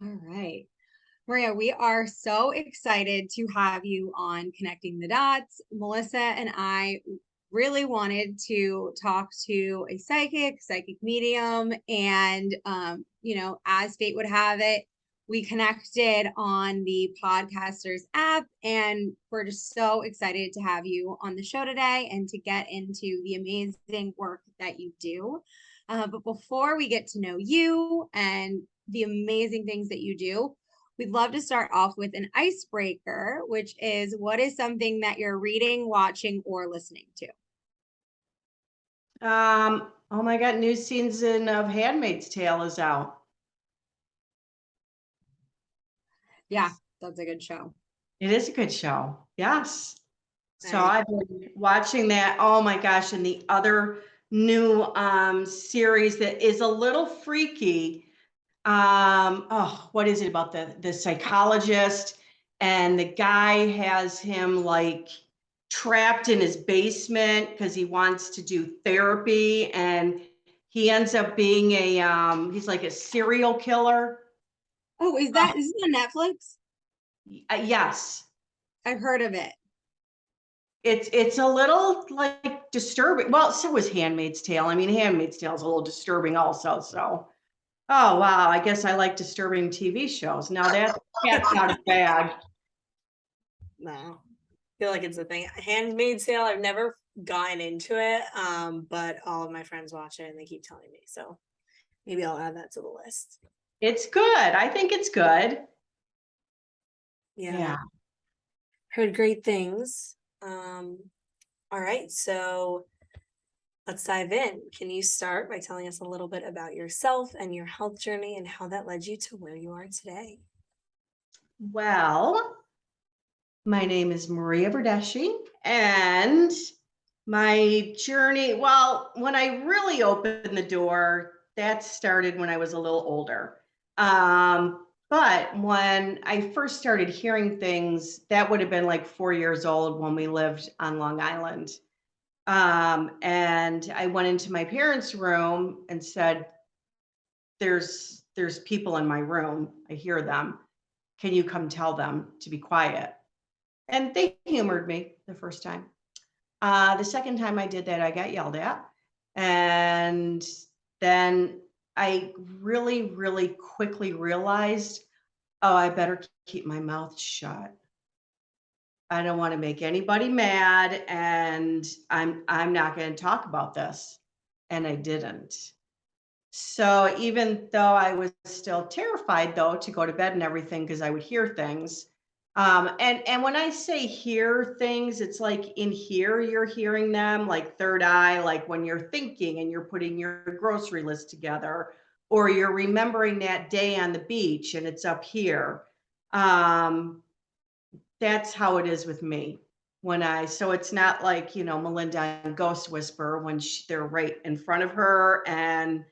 All right. Maria, we are so excited to have you on Connecting the Dots. Melissa and I really wanted to talk to a psychic medium, and as fate would have it, we connected on the Podcasters app, and we're just so excited to have you on the show today and to get into the amazing work that you do. But before we get to know you and the amazing things that you do, we'd love to start off with an icebreaker, which is what is something that you're reading, watching, or listening to? Oh my God, new season of Handmaid's Tale is out. Yeah, that's a good show. It is a good show. Yes. So I I've been watching that. Oh my gosh. And the other new series that is a little freaky. Oh, what is it about the psychologist and the guy has him like trapped in his basement because he wants to do therapy and he ends up being he's like a serial killer. Oh, is this on Netflix? Yes. I've heard of it. It's a little like disturbing. Well, so was Handmaid's Tale. I mean, Handmaid's Tale is a little disturbing also. So, oh wow, I guess I like disturbing TV shows. Now that cat's out of bag. No, I feel like it's a thing. Handmaid's Tale, I've never gotten into it, but all of my friends watch it and they keep telling me. So maybe I'll add that to the list. It's good. I think it's good. Yeah. Heard great things. All right, so let's dive in. Can you start by telling us a little bit about yourself and your health journey and how that led you to where you are today? Well, my name is Maria Verdeschi, and my journey, well, when I really opened the door, that started when I was a little older. But when I first started hearing things, that would have been like 4 years old when we lived on Long Island. And I went into my parents' room and said, there's people in my room. I hear them. Can you come tell them to be quiet? And they humored me the first time. The second time I did that, I got yelled at. And then I really, really quickly realized, oh, I better keep my mouth shut. I don't want to make anybody mad, and I'm not going to talk about this. And I didn't. So even though I was still terrified though to go to bed and everything because I would hear things. And when I say hear things, it's like in here you're hearing them like third eye, like when you're thinking and you're putting your grocery list together, or you're remembering that day on the beach and it's up here. Um, that's how it is with me. So it's not like, Melinda and Ghost Whisper when they're right in front of her. And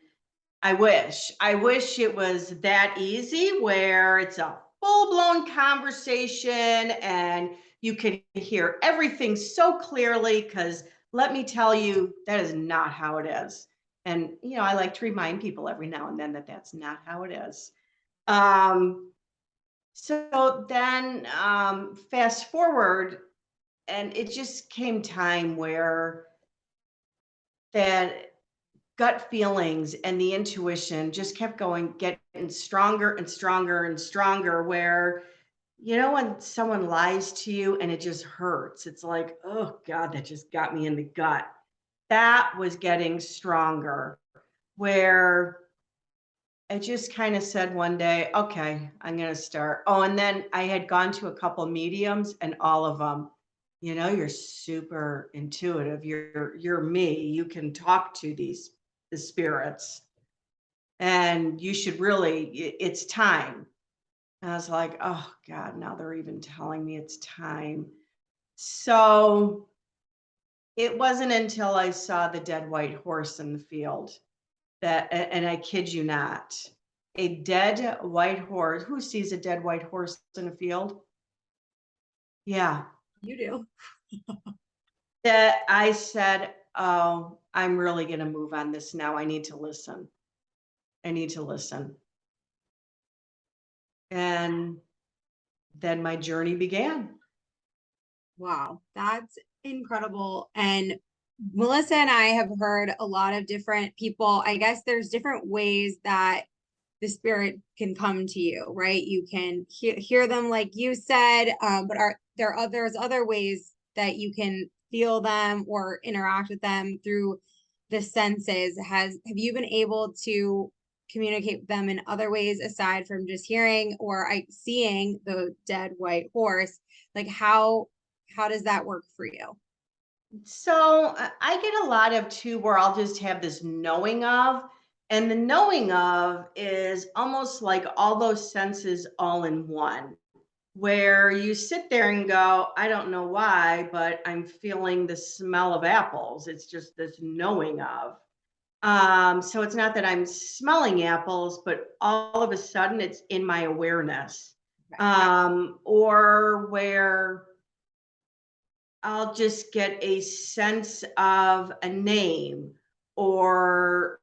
I wish it was that easy where it's a full-blown conversation and you can hear everything so clearly, because let me tell you, that is not how it is. And, I like to remind people every now and then that that's not how it is. So then fast forward, and it just came time where that gut feelings and the intuition just kept getting stronger and stronger and stronger, where when someone lies to you and it just hurts, it's like, oh God, that just got me in the gut. That was getting stronger, where I just kind of said one day, okay, I'm going to start. Oh, and then I had gone to a couple mediums, and all of them, you're super intuitive. You're me. You can talk to the spirits, and you should really, it's time. And I was like, oh God, now they're even telling me it's time. So it wasn't until I saw the dead white horse in the field and I kid you not, a dead white horse. Who sees a dead white horse in a field? Yeah. You do. That I said, oh, I'm really going to move on this now. I need to listen. I need to listen. And then my journey began. Wow, that's incredible. And Melissa and I have heard a lot of different people. I guess there's different ways that the spirit can come to you, right? You can hear them, like you said, but there's other ways that you can feel them or interact with them through the senses. Have you been able to communicate with them in other ways aside from just hearing or seeing the dead white horse? Like how does that work for you? So I get a lot of too where I'll just have this knowing of, and the knowing of is almost like all those senses all in one, where you sit there and go, I don't know why, but I'm feeling the smell of apples. It's just this knowing of. So it's not that I'm smelling apples, but all of a sudden it's in my awareness. Or where I'll just get a sense of a name, or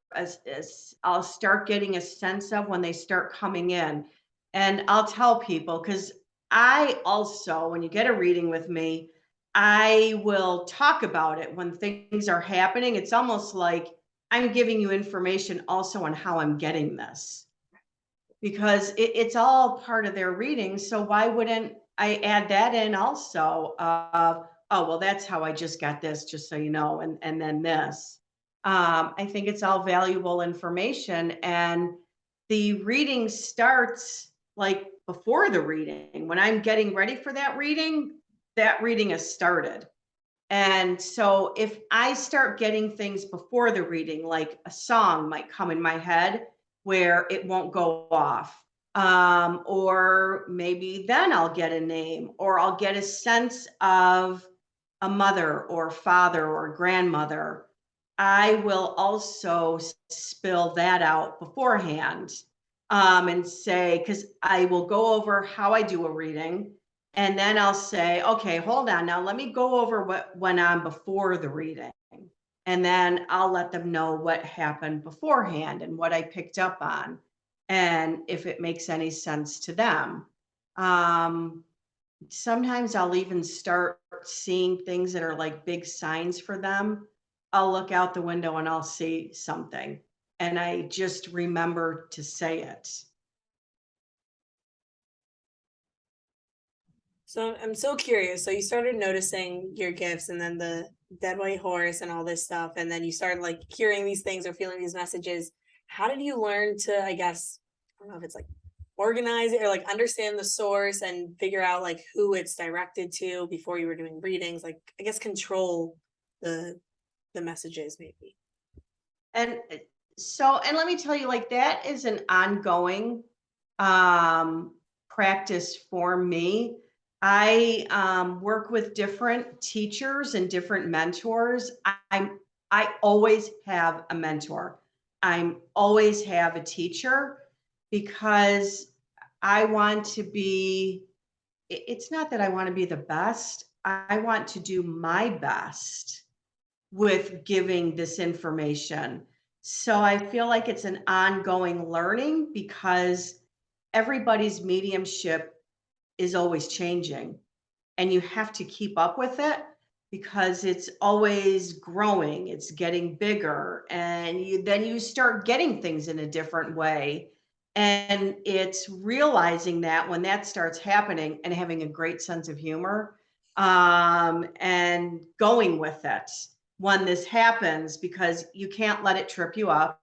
I'll start getting a sense of when they start coming in. And I'll tell people, because I also, when you get a reading with me, I will talk about it when things are happening. It's almost like I'm giving you information also on how I'm getting this, because it's all part of their reading. So why wouldn't I add that in also of, oh, well, that's how I just got this, just so you know, and then this. I think it's all valuable information. And the reading starts like before the reading. When I'm getting ready for that reading has started. And so if I start getting things before the reading, like a song might come in my head where it won't go off. Or maybe then I'll get a name, or I'll get a sense of a mother or father or grandmother. I will also spill that out beforehand, and say, because I will go over how I do a reading, and then I'll say, okay, hold on. Now let me go over what went on before the reading. And then I'll let them know what happened beforehand and what I picked up on, and if it makes any sense to them. Um, Sometimes I'll even start seeing things that are like big signs for them. I'll look out the window and I'll see something, and I just remember to say it. So I'm so curious. So you started noticing your gifts and then the dead white horse and all this stuff, and then you started like hearing these things or feeling these messages. How did you learn to, I guess, I don't know if it's like organize it or like understand the source and figure out like who it's directed to before you were doing readings? Like, I guess, control the the messages maybe. And and let me tell you, like, that is an ongoing um, practice for me. I work with different teachers and different mentors. I always have a mentor. I always have a teacher, because I want to be. It's not that I want to be the best. I want to do my best with giving this information. So I feel like it's an ongoing learning, because everybody's mediumship is always changing, and you have to keep up with it, because it's always growing, it's getting bigger, and then you start getting things in a different way. And it's realizing that when that starts happening, and having a great sense of humor, and going with it when this happens, because you can't let it trip you up.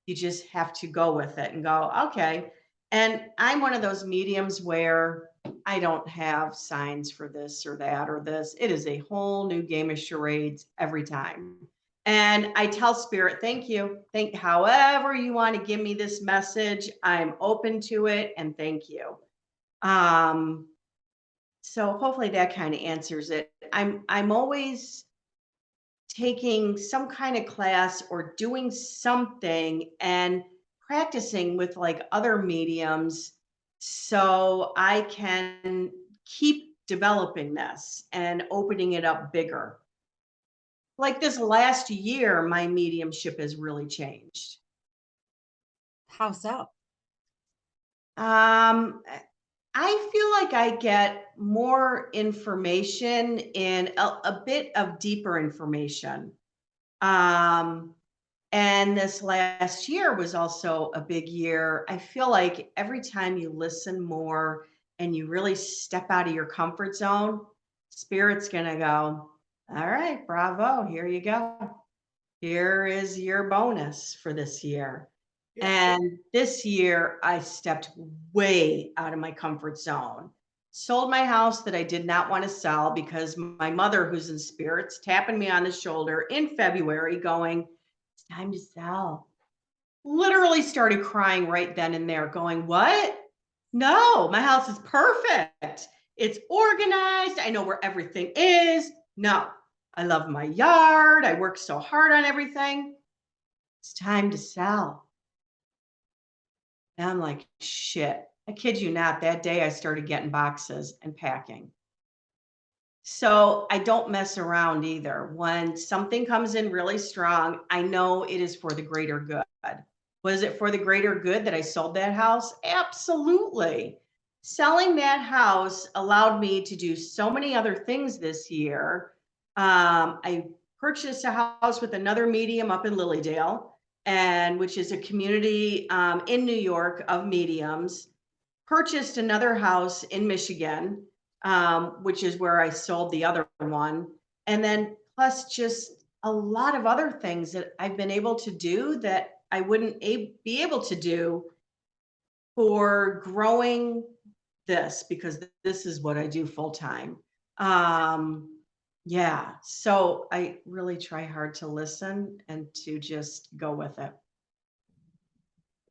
You just have to go with it and go, okay. And I'm one of those mediums where I don't have signs for this or that or this. It is a whole new game of charades every time. And I tell spirit, thank you. Thank however you want to give me this message. I'm open to it, and thank you. Um, so hopefully that kind of answers it. I'm always taking some kind of class or doing something and practicing with like other mediums, so I can keep developing this and opening it up bigger. Like this last year, my mediumship has really changed. How so? I feel like I get more information in a bit of deeper information. Um, and this last year was also a big year. I feel like every time you listen more and you really step out of your comfort zone, Spirit's going to go, all right, bravo, here you go. Here is your bonus for this year. Yeah. And this year, I stepped way out of my comfort zone. Sold my house that I did not want to sell because my mother, who's in spirits, tapping me on the shoulder in February, going, it's time to sell. Literally started crying right then and there, going, what? No, my house is perfect. It's organized. I know where everything is. No, I love my yard. I work so hard on everything. It's time to sell. And I'm like, shit. I kid you not. That day I started getting boxes and packing. So I don't mess around either. When something comes in really strong, I know it is for the greater good. Was it for the greater good that I sold that house? Absolutely. Selling that house allowed me to do so many other things this year. I purchased a house with another medium up in Lilydale, and which is a community in New York of mediums. Purchased another house in Michigan, which is where I sold the other one. And then plus just a lot of other things that I've been able to do that I wouldn't be able to do for growing this, because this is what I do full time. Yeah, so I really try hard to listen and to just go with it.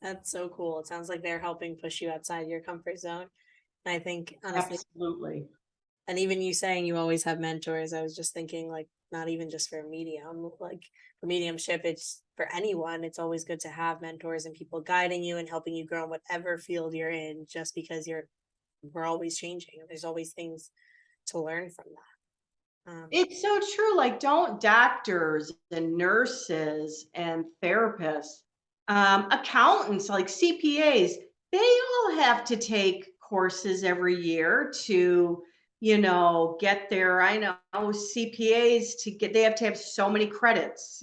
That's so cool. It sounds like they're helping push you outside your comfort zone. And I think honestly, Absolutely. and even you saying you always have mentors, I was just thinking like not even just for medium, like for mediumship, it's for anyone. It's always good to have mentors and people guiding you and helping you grow in whatever field you're in, just because we're always changing. There's always things to learn from that. It's so true. Like, don't doctors and nurses and therapists, accountants, like CPAs, they all have to take courses every year to, get their, I know CPAs they have to have so many credits,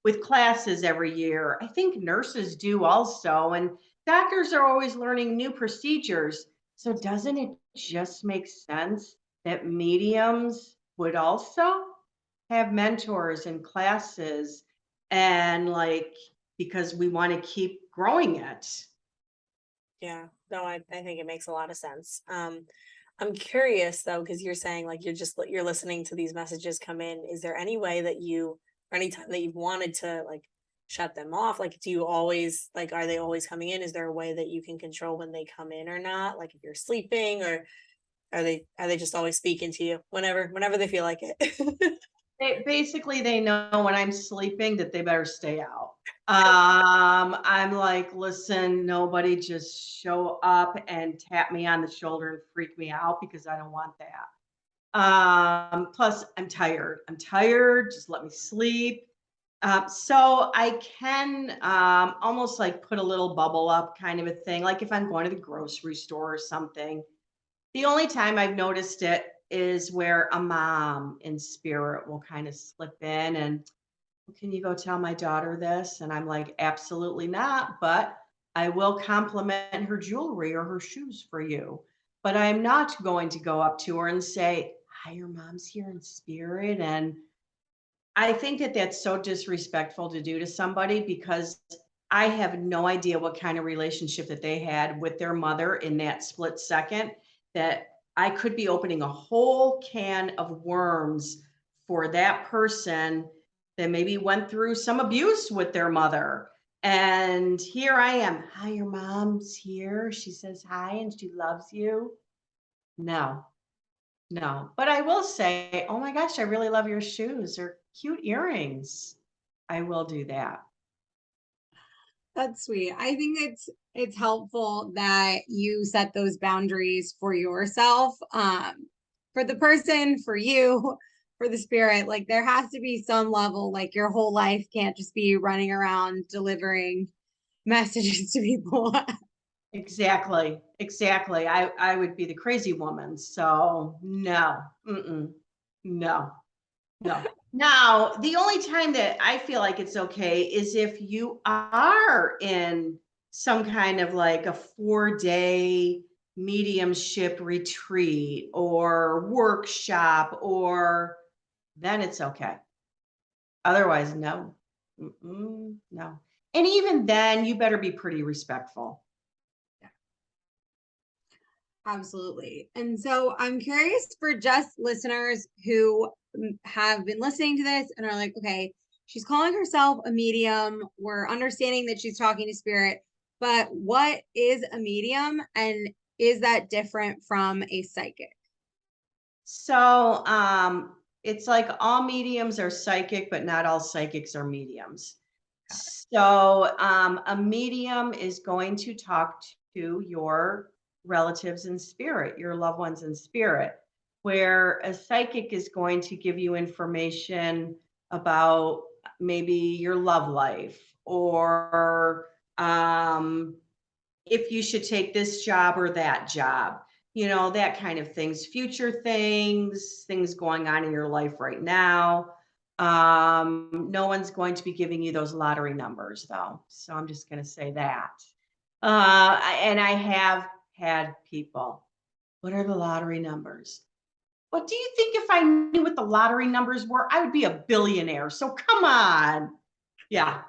with classes every year. I think nurses do also. And doctors are always learning new procedures. So doesn't it just make sense that mediums would also have mentors and classes, and like, because we want to keep growing it. Yeah, no, I think it makes a lot of sense. I'm curious though, because you're saying like you're listening to these messages come in. Is there any way that or any time that you've wanted to like shut them off? Like, do you always like, are they always coming in? Is there a way that you can control when they come in or not? Like if you're sleeping, or are they just always speaking to you whenever they feel like it? They know when I'm sleeping that they better stay out. I'm like, listen, nobody just show up and tap me on the shoulder and freak me out, because I don't want that. Plus I'm tired. I'm tired. Just let me sleep. So I can almost like put a little bubble up kind of a thing. Like if I'm going to the grocery store or something, the only time I've noticed it is where a mom in spirit will kind of slip in and, can you go tell my daughter this? And I'm like, absolutely not, but I will compliment her jewelry or her shoes for you. But I'm not going to go up to her and say, hi, your mom's here in spirit. And I think that that's so disrespectful to do to somebody, because I have no idea what kind of relationship that they had with their mother in that split second, that I could be opening a whole can of worms for that person that maybe went through some abuse with their mother. And here I am. Hi, your mom's here. She says hi and she loves you. No, no, but I will say, oh my gosh, I really love your shoes or cute earrings. I will do that. That's sweet. I think it's helpful that you set those boundaries for yourself, for the person, for you, for the spirit. Like there has to be some level, like your whole life can't just be running around delivering messages to people. Exactly. Exactly. I would be the crazy woman. So no, no, no. Now, the only time that I feel like it's okay is if you are in some kind of like a 4-day mediumship retreat or workshop, or then it's okay. Otherwise, no. No. And even then, you better be pretty respectful. Absolutely. And so I'm curious for just listeners who have been listening to this and are like, okay, she's calling herself a medium. We're understanding that she's talking to spirit, but what is a medium and is that different from a psychic? So, it's like all mediums are psychic, but not all psychics are mediums. So, a medium is going to talk to your relatives in spirit, your loved ones in spirit, where a psychic is going to give you information about maybe your love life, or if you should take this job or that job, that kind of things, future things, things going on in your life right now. No one's going to be giving you those lottery numbers though. So I'm just going to say that. And I have had people, what are the lottery numbers? What do you think, if I knew what the lottery numbers were, I would be a billionaire. So come on. Yeah.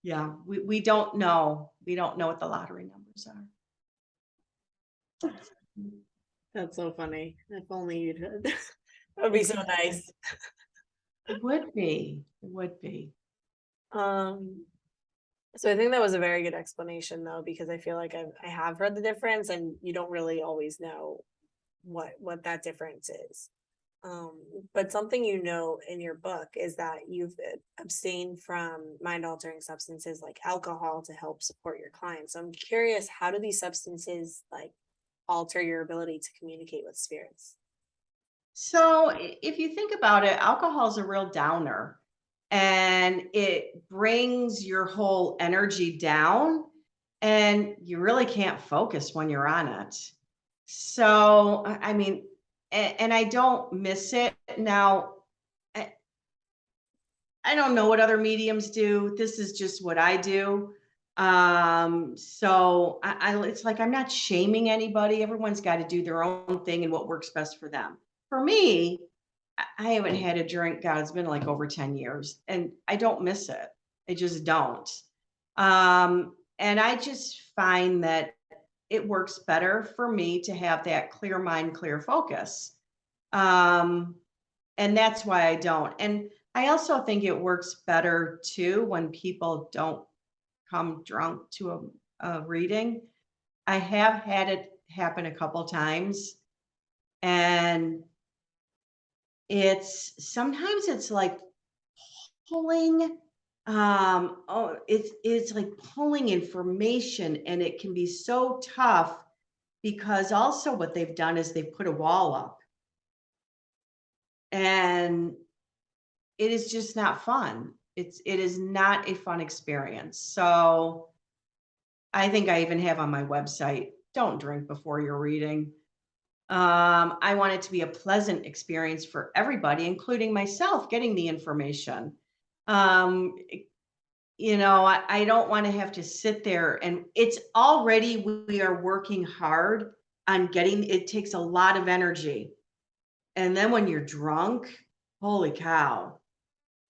Yeah. We don't know. We don't know what the lottery numbers are. That's so funny. If only you'd heard. That would be so nice. It would be. It would be. So I think that was a very good explanation though, because I feel like I have heard the difference and you don't really always know what that difference is. But something in your book is that you've abstained from mind altering substances like alcohol to help support your clients. So I'm curious, how do these substances like alter your ability to communicate with spirits? So if you think about it, alcohol is a real downer, and it brings your whole energy down, and you really can't focus when you're on it. So, I mean, and I don't miss it. Now, I, I don't know what other mediums do. This is just what I do. So it's like I'm not shaming anybody. Everyone's got to do their own thing and what works best for them. For me, I haven't had a drink. God, it's been like over 10 years, and I don't miss it. I just don't. And I just find that it works better for me to have that clear mind, clear focus. Um, and that's why I don't. And I also think it works better too when people don't come drunk to a reading. I have had it happen a couple times, and sometimes it's like pulling, it's like pulling information, and it can be so tough because also what they've done is they've put a wall up, and it is just not fun. It is not a fun experience. So I think I even have on my website, don't drink before you're reading. I want it to be a pleasant experience for everybody, including myself, getting the information. Um, I don't want to have to sit there, and it's already, we are working hard on getting, it takes a lot of energy. And then when you're drunk, holy cow.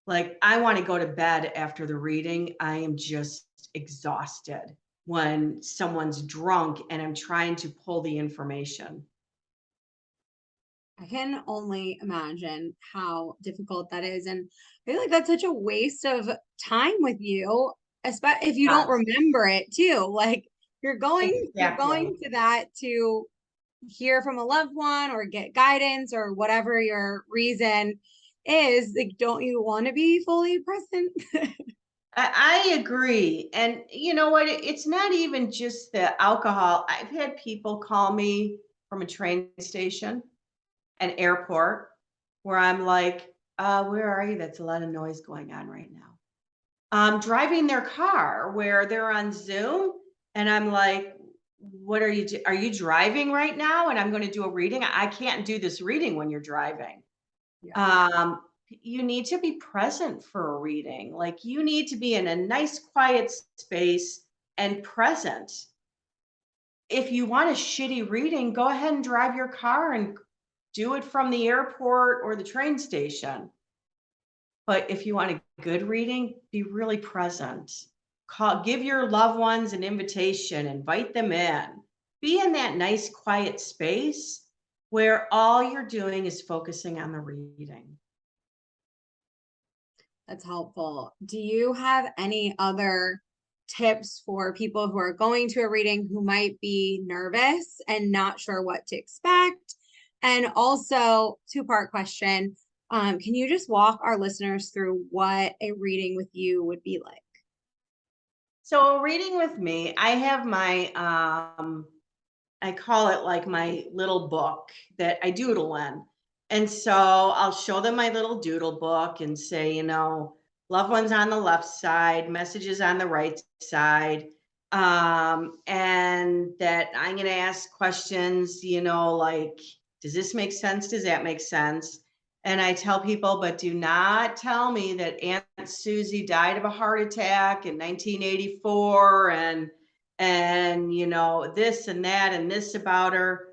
Like, I want to go to bed after the reading. I am just exhausted when someone's drunk and I'm trying to pull the information. I can only imagine how difficult that is. And I feel like that's such a waste of time with you, especially if you don't Yes, remember it too. Like you're exactly. going to that to hear from a loved one or get guidance or whatever your reason is. Like, don't you want to be fully present? I agree. And you know what? It's not even just the alcohol. I've had people call me from a train station, an airport, where I'm like, where are you? That's a lot of noise going on right now. Driving their car where they're on Zoom, and I'm like, what are you driving right now? And I'm going to do a reading. I can't do this reading when you're driving. Yeah. You need to be present for a reading. Like you need to be in a nice, quiet space and present. If you want a shitty reading, go ahead and drive your car and do it from the airport or the train station. But if you want a good reading, be really present. Give your loved ones an invitation, invite them in. Be in that nice, quiet space where all you're doing is focusing on the reading. That's helpful. Do you have any other tips for people who are going to a reading who might be nervous and not sure what to expect? And also, two-part question. Can you just walk our listeners through what a reading with you would be like? So, a reading with me, I have my I call it like my little book that I doodle in. And so I'll show them my little doodle book and say, loved ones on the left side, messages on the right side. And that I'm going to ask questions, like, does this make sense? Does that make sense? And I tell people, but do not tell me that Aunt Susie died of a heart attack in 1984 and this and that and this about her,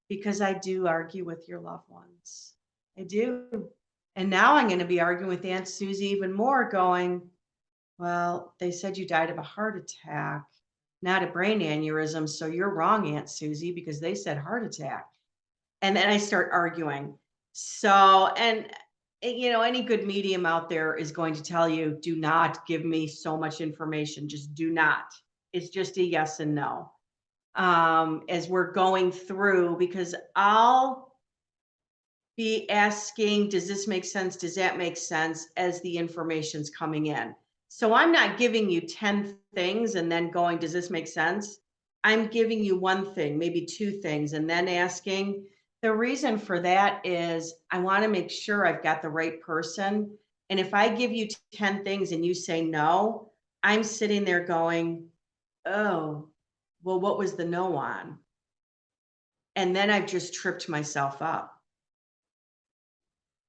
because I do argue with your loved ones. I do. And now I'm going to be arguing with Aunt Susie even more, going, well, they said you died of a heart attack, not a brain aneurysm, so you're wrong, Aunt Susie, because they said heart attack. And then I start arguing. So, and any good medium out there is going to tell you, do not give me so much information. Just do not. It's just a yes and no. As we're going through, because I'll be asking, does this make sense? Does that make sense as the information's coming in? So I'm not giving you 10 things and then going, does this make sense? I'm giving you one thing, maybe two things, and then asking. The reason for that is I want to make sure I've got the right person. And if I give you 10 things and you say no, I'm sitting there going, oh, well, what was the no on? And then I've just tripped myself up.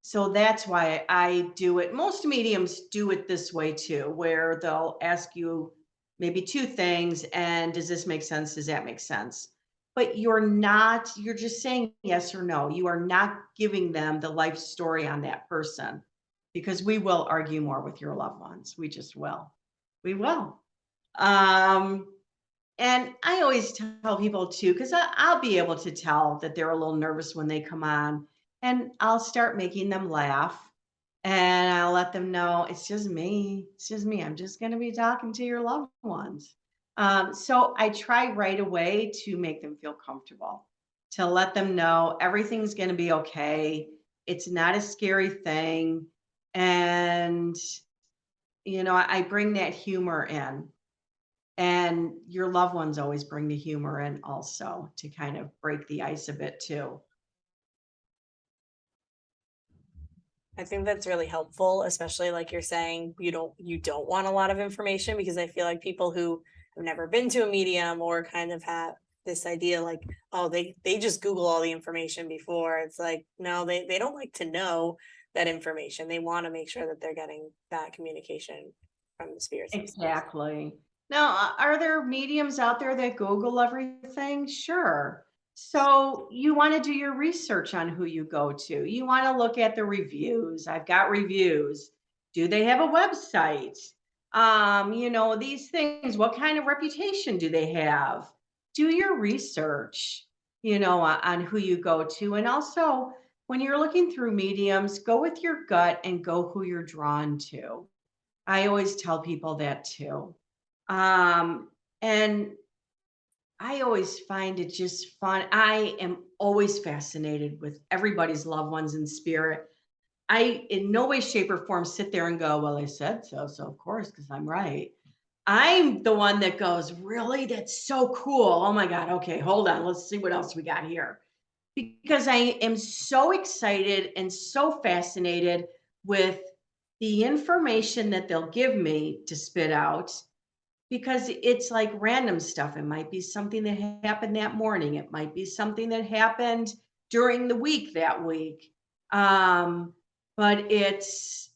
So that's why I do it. Most mediums do it this way too, where they'll ask you maybe two things and does this make sense? Does that make sense? But you're just saying yes or no. You are not giving them the life story on that person, because we will argue more with your loved ones. We just will. We will. And I always tell people too, because I'll be able to tell that they're a little nervous when they come on, and I'll start making them laugh. And I'll let them know it's just me. It's just me. I'm just going to be talking to your loved ones. So I try right away to make them feel comfortable, to let them know everything's going to be okay. It's not a scary thing. And, I bring that humor in. And your loved ones always bring the humor in also to kind of break the ice a bit too. I think that's really helpful, especially like you're saying, you don't want a lot of information, because I feel like people who have never been to a medium or kind of have this idea like, oh, they just Google all the information before. It's like, no, they don't like to know that information. They want to make sure that they're getting that communication from the spirits themselves. Exactly. Now, are there mediums out there that Google everything? Sure. So you want to do your research on who you go to. You want to look at the reviews. I've got reviews. Do they have a website? These things, what kind of reputation do they have? Do your research, on who you go to. And also, when you're looking through mediums, go with your gut and go who you're drawn to. I always tell people that too. And I always find it just fun. I am always fascinated with everybody's loved ones in spirit. I, in no way, shape, or form, sit there and go, well, I said so. So, of course, because I'm right. I'm the one that goes, really? That's so cool. Oh my God. Okay, hold on. Let's see what else we got here. Because I am so excited and so fascinated with the information that they'll give me to spit out, because it's like random stuff. It might be something that happened that morning. It might be something that happened during the week that week. Um, but it's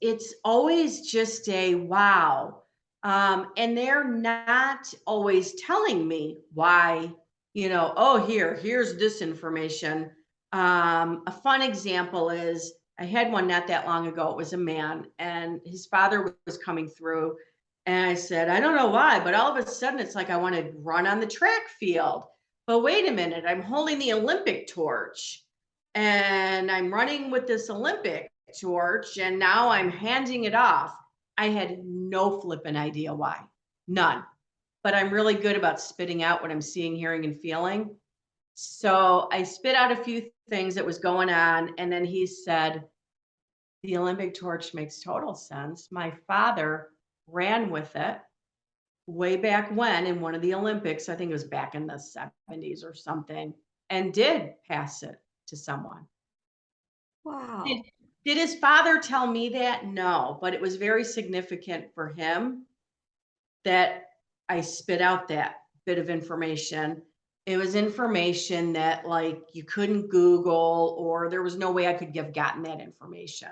always just a wow. And they're not always telling me why, oh, here's this information. A fun example is I had one not that long ago. It was a man, and his father was coming through, and I said, I don't know why, but all of a sudden it's like I want to run on the track field. But wait a minute, I'm holding the Olympic torch and I'm running with this Olympic torch, and now I'm handing it off. I had no flipping idea why. None. But I'm really good about spitting out what I'm seeing, hearing, and feeling. So I spit out a few things that was going on. And then he said, the Olympic torch makes total sense. My father ran with it way back when in one of the Olympics. I think it was back in the 70s or something, and did pass it to someone. Did, Wow. did his father tell me that? No, but it was very significant for him that I spit out that bit of information. It was information that like you couldn't Google, or there was no way I could have gotten that information.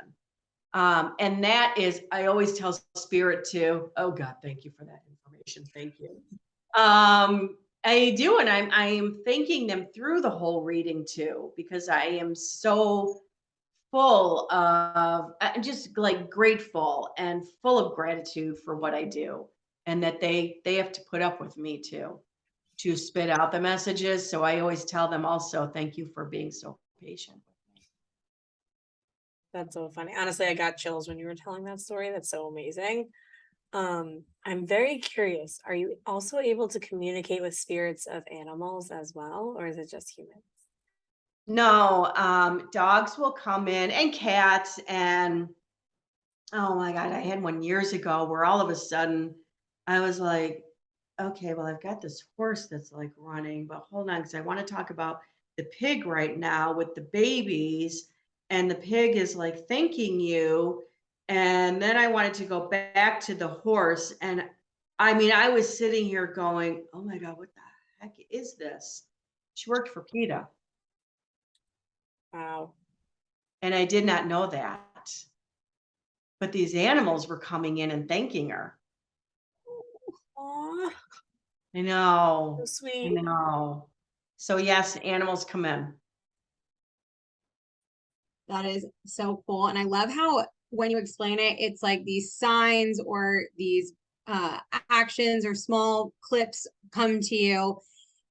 And that is, I always tell spirit to, oh God, thank you for that information. Thank you. I do, and I am thanking them through the whole reading too, because I am so full of just like grateful and full of gratitude for what I do, and that they have to put up with me too to spit out the messages. So I always tell them also, thank you for being so patient with me. That's so funny. Honestly, I got chills when you were telling that story. That's so amazing. I'm very curious. Are you also able to communicate with spirits of animals as well, or is it just humans? No, dogs will come in, and cats, and oh my God, I had one years ago where all of a sudden I was like, okay, well, I've got this horse that's like running, but hold on, because I want to talk about the pig right now with the babies. And the pig is like thanking you. And then I wanted to go back to the horse. And I mean, I was sitting here going, oh my God, what the heck is this? She worked for PETA. Wow. And I did not know that. But these animals were coming in and thanking her. Aw, I so know. I sweet. know. So yes, animals come in. That is so cool. And I love how when you explain it, it's like these signs or these actions or small clips come to you.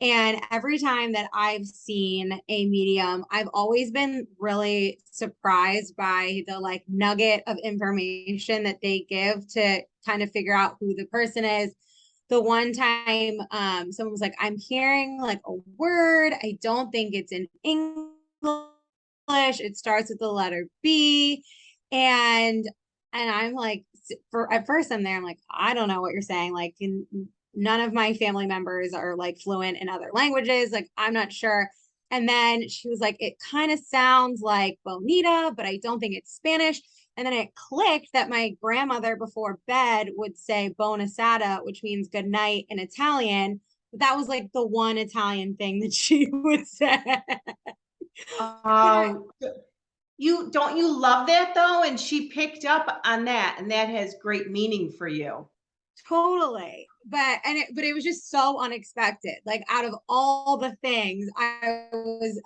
And every time that I've seen a medium, I've always been really surprised by the like nugget of information that they give to kind of figure out who the person is. The one time someone was like, I'm hearing like a word. I don't think it's in English. It starts with the letter B. And I'm like, for at first I'm there, I'm like, I don't know what you're saying. Like none of my family members are like fluent in other languages. Like I'm not sure. And then she was like, it kind of sounds like bonita, but I don't think it's Spanish. And then it clicked that my grandmother before bed would say buonasera, which means good night in Italian. But that was like the one Italian thing that she would say. And I Oh, you love that though? And she picked up on that, and that has great meaning for you. totally, but it was just so unexpected. Like out of all the things, I was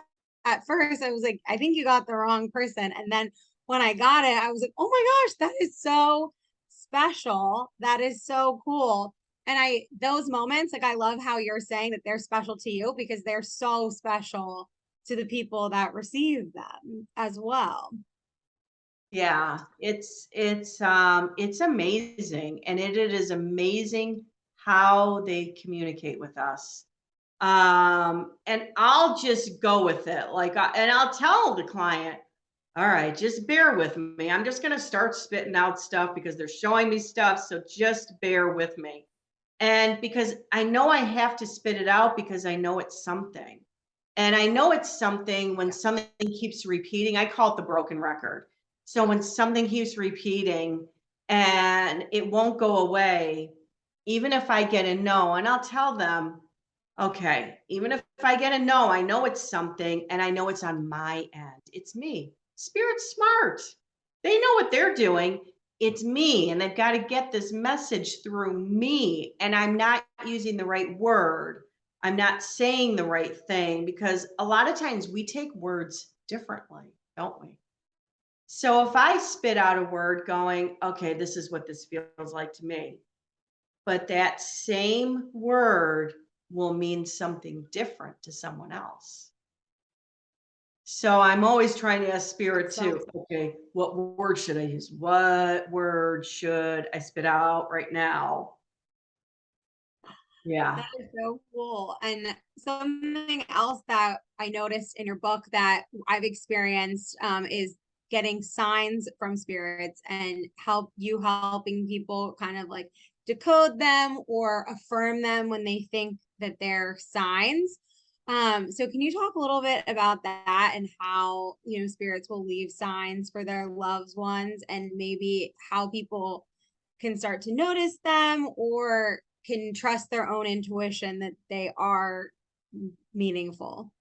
at first I was like, I think you got the wrong person. And then when I got it, I was like, oh my gosh, that is so special. That is so cool. And I those moments, like I love how you're saying that they're special to you because they're so special to the people that receive them as well. Yeah, it's amazing, and it is amazing how they communicate with us. And I'll just go with it. And I'll tell the client, all right, just bear with me. I'm just going to start spitting out stuff because they're showing me stuff. So just bear with me. And because I know I have to spit it out because I know it's something. And I know it's something when something keeps repeating. I call it the broken record. So when something keeps repeating and it won't go away, even if I get a no, and I'll tell them, okay, even if I get a no, I know it's something and I know it's on my end. It's me. Spirit's smart. They know what they're doing. It's me, and they've got to get this message through me. And I'm not using the right word. I'm not saying the right thing, because a lot of times we take words differently, don't we? So if I spit out a word going, okay, this is what this feels like to me, but that same word will mean something different to someone else. So I'm always trying to ask spirit too, okay, what word should I use? What word should I spit out right now? Yeah. That is so cool. And something else that I noticed in your book that I've experienced is getting signs from spirits and helping people kind of like decode them or affirm them when they think that they're signs. So can you talk a little bit about that and how, spirits will leave signs for their loved ones and maybe how people can start to notice them or can trust their own intuition that they are meaningful?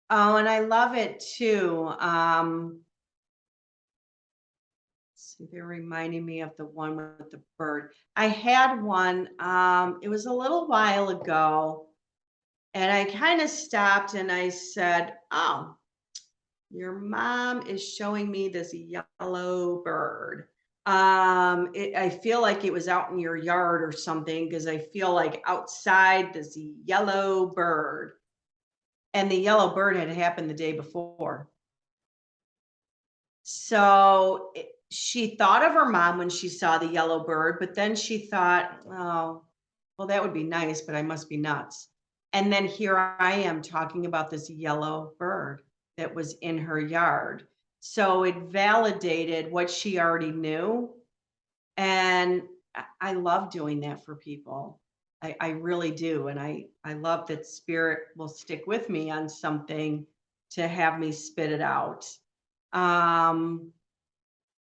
Oh, and I love it too. See, they're reminding me of the one with the bird. I had one, it was a little while ago, and I kind of stopped and I said, oh, your mom is showing me this yellow bird. I feel like it was out in your yard or something, because I feel like outside this yellow bird, and the yellow bird had happened the day before. So she thought of her mom when she saw the yellow bird, but then she thought, oh, well, that would be nice, but I must be nuts. And then here I am talking about this yellow bird that was in her yard. So it validated what she already knew. And I love doing that for people. I really do. And I love that spirit will stick with me on something to have me spit it out. Um,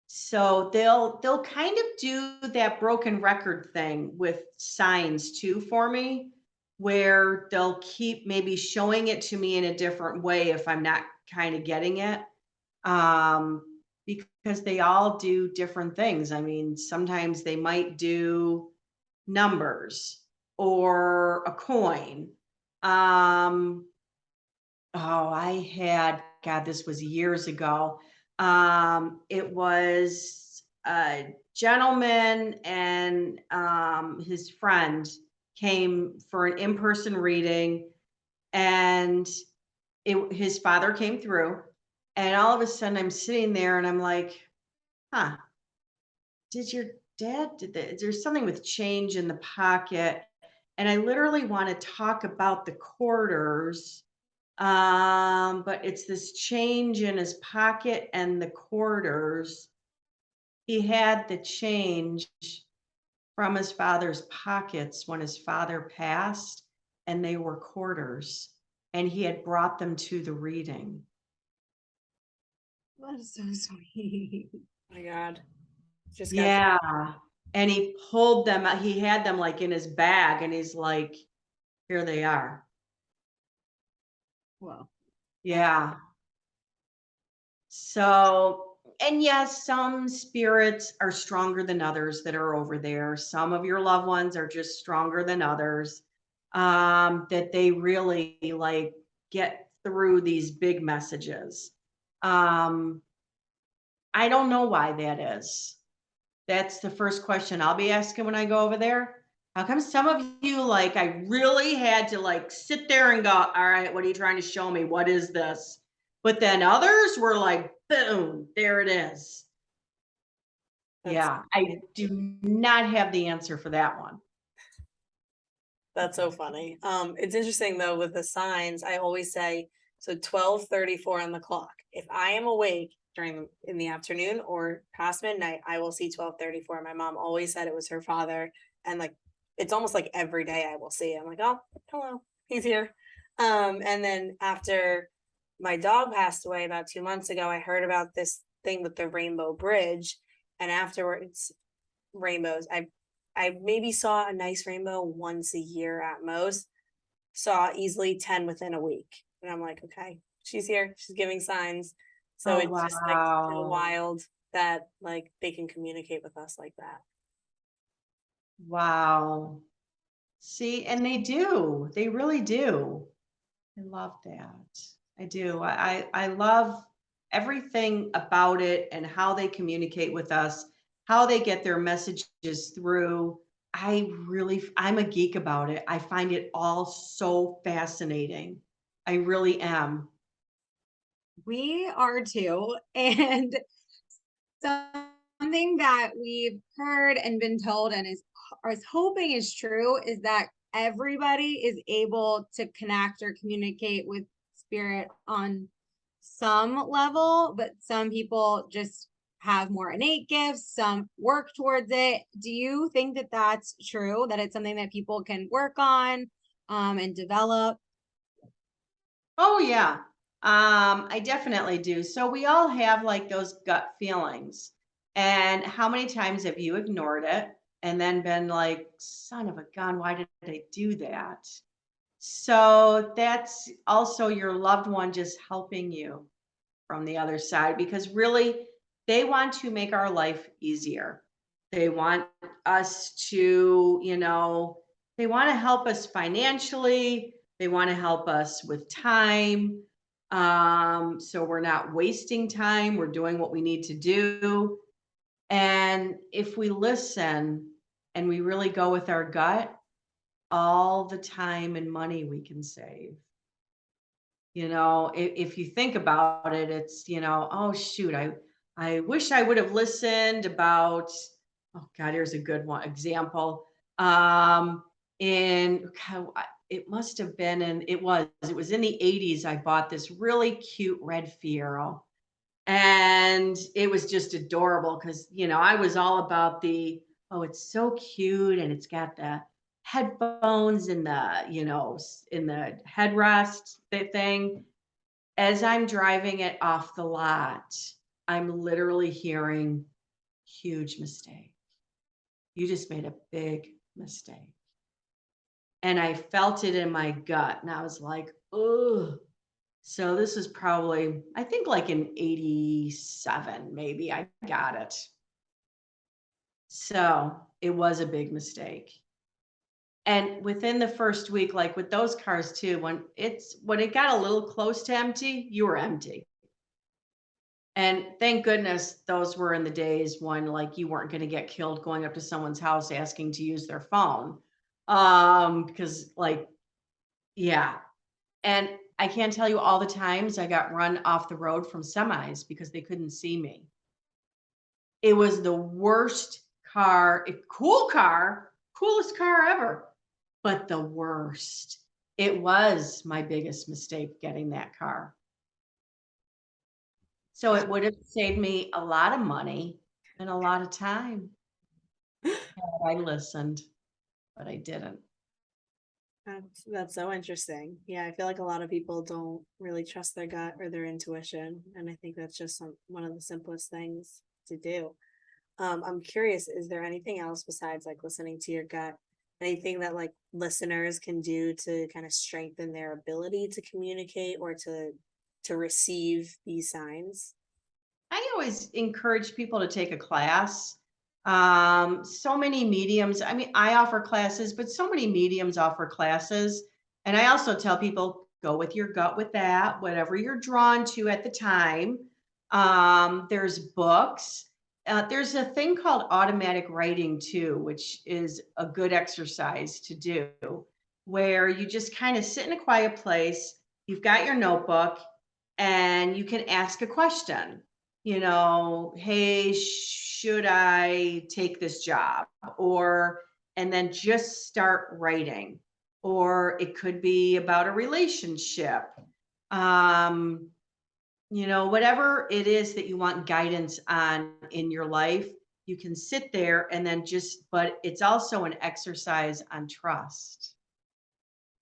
so they'll kind of do that broken record thing with signs too for me, where they'll keep maybe showing it to me in a different way if I'm not kind of getting it. Um, because they all do different things. I mean, sometimes they might do numbers or a coin. Um, Oh, I had, God, this was years ago. It was a gentleman and his friend came for an in-person reading, and his father came through, and all of a sudden I'm sitting there and I'm like, huh, did your dad did that? There's something with change in the pocket. And I literally want to talk about the quarters, but it's this change in his pocket and the quarters. He had the change from his father's pockets when his father passed, and they were quarters, and he had brought them to the reading. That is so sweet. Oh my God. Just got Yeah. And he pulled them out. He had them like in his bag, and he's like, here they are. Well, Yeah. So, and yes, some spirits are stronger than others that are over there. Some of your loved ones are just stronger than others. That they really like get through these big messages. Um, I don't know why that is. That's the first question I'll be asking when I go over there. How come some of you, like, I really had to like sit there and go, all right, what are you trying to show me? What is this? But then others were like, boom, there it is. that's Yeah, I do not have the answer for that one. that's so funny. It's interesting though with the signs. I always say so 12:34 on the clock. If I am awake in the afternoon or past midnight, I will see 12:34. My mom always said it was her father, and like it's almost like every day I will see it. I'm like, oh, hello, he's here. And then after my dog passed away about 2 months ago, I heard about this thing with the Rainbow Bridge, and afterwards, rainbows. I maybe saw a nice rainbow once a year at most. Saw easily 10 within a week. And I'm like, okay, she's here, she's giving signs. So Oh, it's just like so wow. wild that like they can communicate with us like that. Wow. See, and they do. They really do. I love that. I do. I love everything about it and how they communicate with us, how they get their messages through. I'm a geek about it. I find it all so fascinating. I really am. We are too. And something that we've heard and been told and is hoping is true is that everybody is able to connect or communicate with spirit on some level, but some people just have more innate gifts, some work towards it. Do you think that that's true, that it's something that people can work on and develop? Oh yeah. I definitely do. So we all have like those gut feelings. And how many times have you ignored it and then been like, son of a gun, why did I do that? So that's also your loved one just helping you from the other side because really they want to make our life easier. They want us to, they want to help us financially, they want to help us with time. So we're not wasting time, we're doing what we need to do. And if we listen and we really go with our gut, all the time and money we can save. If you think about it, it's, oh shoot, I wish I would have listened about, oh God, here's a good one example. In it must have been it was in the 80s. I bought this really cute red Fiero. And it was just adorable because, I was all about oh, it's so cute and it's got the headphones in in the headrest thing. As I'm driving it off the lot, I'm literally hearing, huge mistake. You just made a big mistake. And I felt it in my gut and I was like, oh. So this is probably, I think like in 87, maybe I got it. So it was a big mistake. And within the first week, like with those cars too, when it got a little close to empty, you were empty. And thank goodness those were in the days when like you weren't going to get killed going up to someone's house asking to use their phone. Because like, yeah. And I can't tell you all the times I got run off the road from semis because they couldn't see me. It was the worst cool car, coolest car ever, but the worst. It was my biggest mistake getting that car. So it would have saved me a lot of money and a lot of time had I listened, but I didn't. That's so interesting. Yeah, I feel like a lot of people don't really trust their gut or their intuition, and I think that's just one of the simplest things to do. I'm curious, is there anything else besides like listening to your gut? Anything that like listeners can do to kind of strengthen their ability to communicate or to receive these signs? I always encourage people to take a class. So many mediums, I mean, I offer classes, but so many mediums offer classes. And I also tell people go with your gut with that, whatever you're drawn to at the time. There's books. There's a thing called automatic writing too, which is a good exercise to do, where you just kind of sit in a quiet place. You've got your notebook and you can ask a question, hey, should I take this job? And then just start writing. Or it could be about a relationship. Whatever it is that you want guidance on in your life, you can sit there and then but it's also an exercise on trust.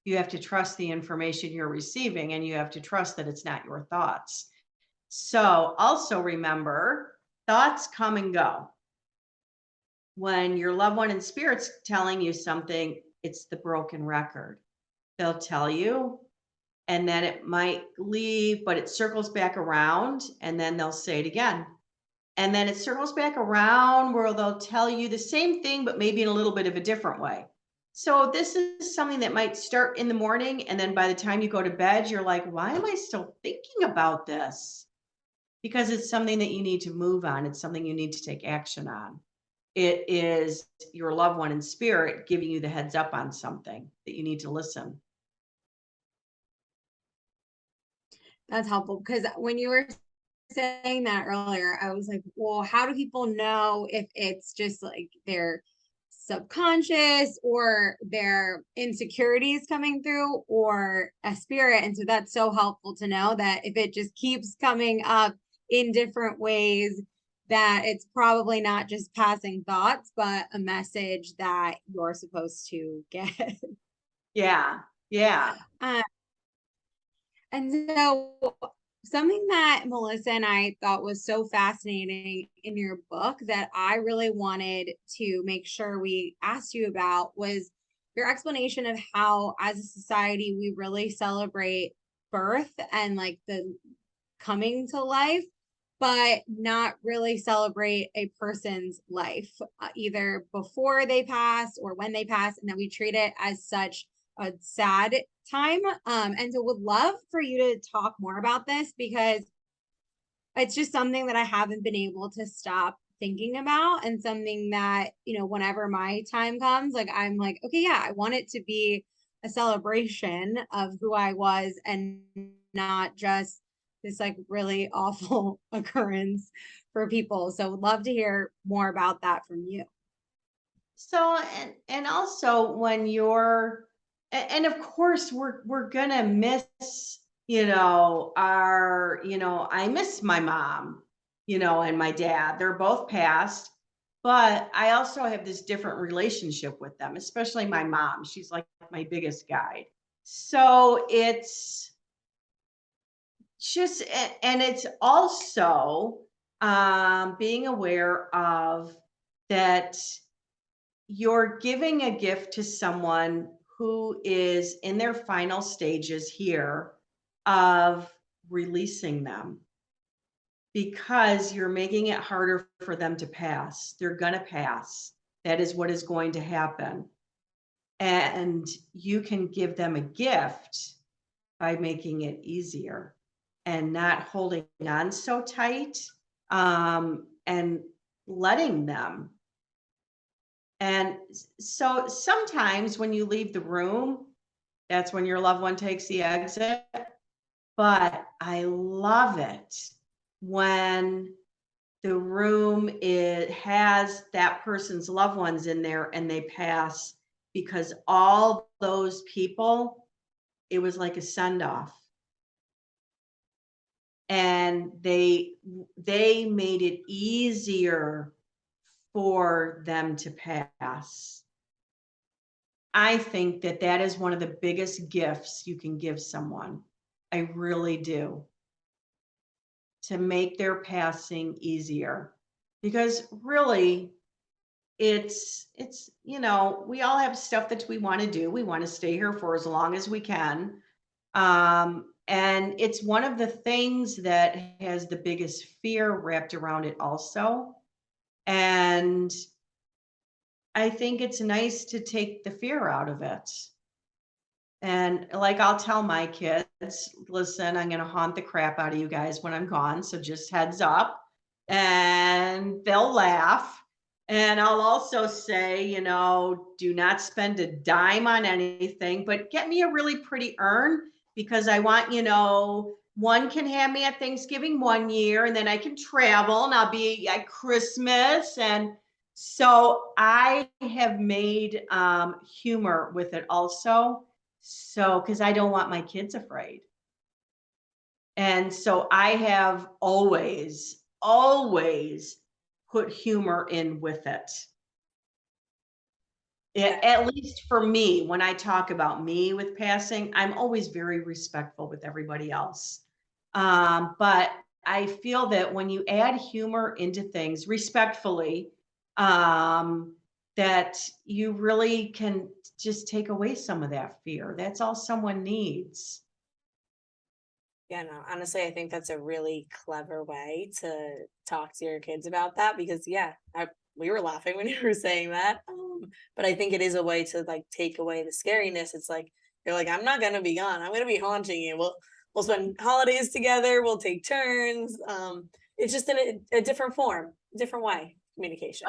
You have to trust the information you're receiving and you have to trust that it's not your thoughts. So also remember, thoughts come and go. when your loved one in spirit's telling you something, it's the broken record. They'll tell you, and then it might leave, but it circles back around, and then they'll say it again. And then it circles back around where they'll tell you the same thing, but maybe in a little bit of a different way. So this is something that might start in the morning, and then by the time you go to bed, you're like, why am I still thinking about this? Because it's something that you need to move on. It's something you need to take action on. It is your loved one in spirit giving you the heads up on something that you need to listen. That's helpful because when you were saying that earlier, I was like, well, how do people know if it's just like their subconscious or their insecurities coming through or a spirit? And so that's so helpful to know that if it just keeps coming up in different ways, that it's probably not just passing thoughts, but a message that you're supposed to get. Yeah. Yeah. Um, and so something that Melissa and I thought was so fascinating in your book that I really wanted to make sure we asked you about was your explanation of how, as a society, we really celebrate birth and like the coming to life, but not really celebrate a person's life, either before they pass or when they pass, and that we treat it as such a sad time. And so would love for you to talk more about this because it's just something that I haven't been able to stop thinking about, and something that, whenever my time comes, like I'm like, okay, yeah, I want it to be a celebration of who I was and not just this like really awful occurrence for people. So would love to hear more about that from you. So and also when you're and of course we're gonna miss, I miss my mom, and my dad. They're both passed, but I also have this different relationship with them, especially my mom. She's like my biggest guide. So it's just and it's also being aware of that you're giving a gift to someone who is in their final stages here of releasing them because you're making it harder for them to pass. They're going to pass. That is what is going to happen. And you can give them a gift by making it easier and not holding on so tight, and letting them. And so sometimes when you leave the room, that's when your loved one takes the exit. But I love it when the room has that person's loved ones in there and they pass, because all those people, it was like a send off. And they made it easier for them to pass. I think that that is one of the biggest gifts you can give someone. I really do. To make their passing easier. Because really, we all have stuff that we want to do. We want to stay here for as long as we can. And it's one of the things that has the biggest fear wrapped around it also. And I think it's nice to take the fear out of it. And like I'll tell my kids, listen, I'm going to haunt the crap out of you guys when I'm gone. So just heads up. And they'll laugh. And I'll also say, do not spend a dime on anything, but get me a really pretty urn, because I want, one can have me at Thanksgiving one year, and then I can travel and I'll be at Christmas. And so I have made humor with it also. So, because I don't want my kids afraid. And so I have always put humor in with it. At least for me, when I talk about me with passing, I'm always very respectful with everybody else. But I feel that when you add humor into things respectfully, that you really can just take away some of that fear. That's all someone needs. Yeah, no, honestly, I think that's a really clever way to talk to your kids about that because, yeah, we were laughing when you were saying that. But I think it is a way to like take away the scariness. It's like you're like, I'm not gonna be gone. I'm gonna be haunting you. We'll spend holidays together. We'll take turns. It's just in a different form, different way communication.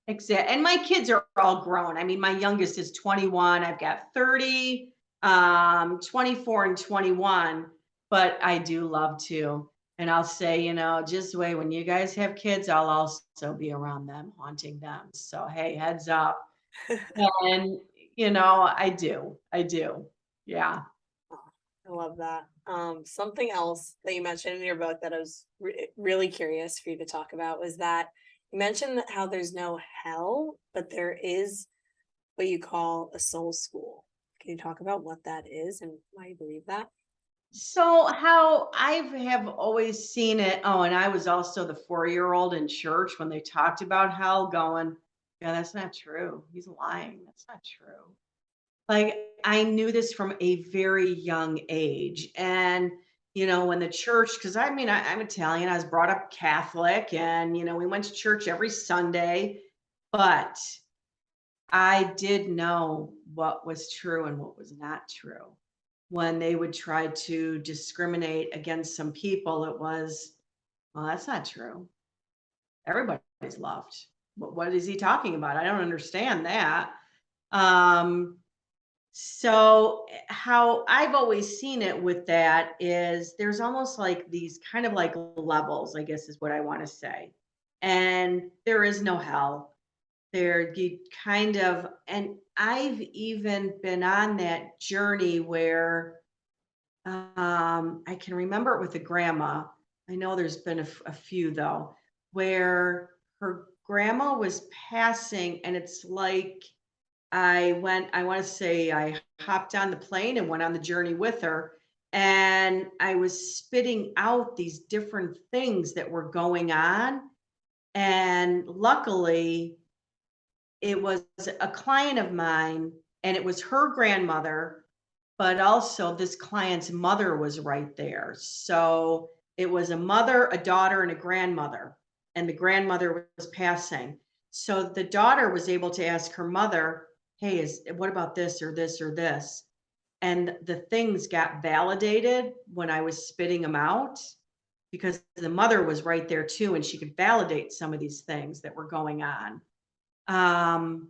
Exactly. And my kids are all grown. I mean, my youngest is 21. I've got 30, 24 and 21, but I do love to. And I'll say, just wait, when you guys have kids, I'll also be around them, haunting them. So, hey, heads up. And, I do. I do. Yeah. I love that. Something else that you mentioned in your book that I was really curious for you to talk about was that you mentioned that how there's no hell, but there is what you call a soul school. Can you talk about what that is and why you believe that? So how I have always seen it. Oh, and I was also the 4-year-old in church when they talked about hell going, yeah, that's not true. He's lying. That's not true. Like I knew this from a very young age. And, when the church, because I mean, I'm Italian, I was brought up Catholic and, we went to church every Sunday, but I did know what was true and what was not true. When they would try to discriminate against some people, it was, well, that's not true. Everybody's loved. What is he talking about? I don't understand that. Um, so how I've always seen it with that is there's almost like these kind of like levels, I guess is what I want to say. And there is no hell. There you kind of, and I've even been on that journey where I can remember it with a grandma. I know there's been a few though, where her grandma was passing, and it's like I want to say I hopped on the plane and went on the journey with her. And I was spitting out these different things that were going on. And luckily, it was a client of mine, and it was her grandmother, but also this client's mother was right there. So it was a mother, a daughter, and a grandmother, and the grandmother was passing. So the daughter was able to ask her mother, hey, what about this or this or this? And the things got validated when I was spitting them out because the mother was right there too, and she could validate some of these things that were going on. Um,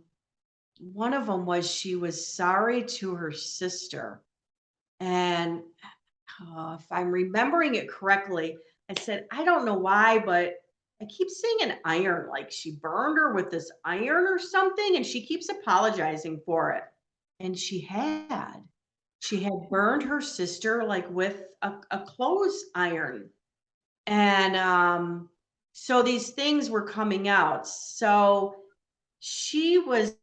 one of them was she was sorry to her sister. And if I'm remembering it correctly, I said, I don't know why, but I keep seeing an iron, like she burned her with this iron or something, and she keeps apologizing for it. And she had burned her sister like with a clothes iron. And so these things were coming out. So she was